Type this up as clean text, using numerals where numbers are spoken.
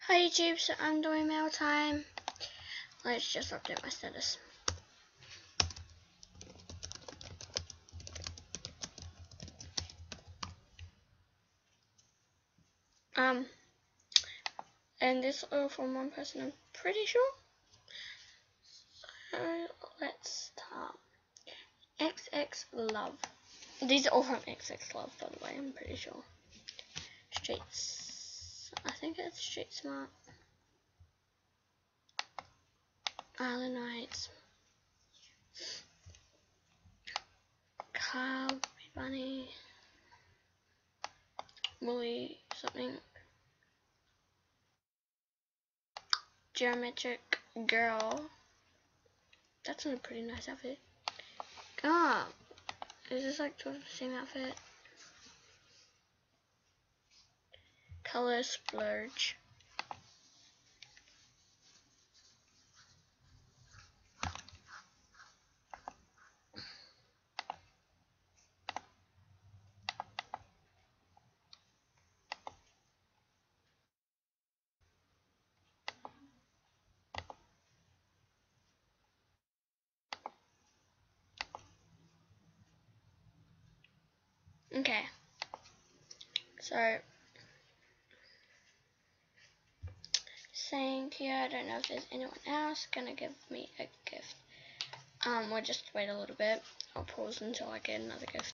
Hi YouTube, so I'm doing mail time. Let's just update my status. And this all from one person, I'm pretty sure. So let's start. XX Love. These are all from XX Love, by the way, I'm pretty sure. Streets. I think it's Street Smart. Island Nights. Carl Bunny. Willy something. Geometric Girl. That's a pretty nice outfit. Ah, is this like sort of the same outfit? Color Splurge. Okay, so thank you. I don't know if there's anyone else gonna give me a gift. We'll just wait a little bit. I'll pause until I get another gift.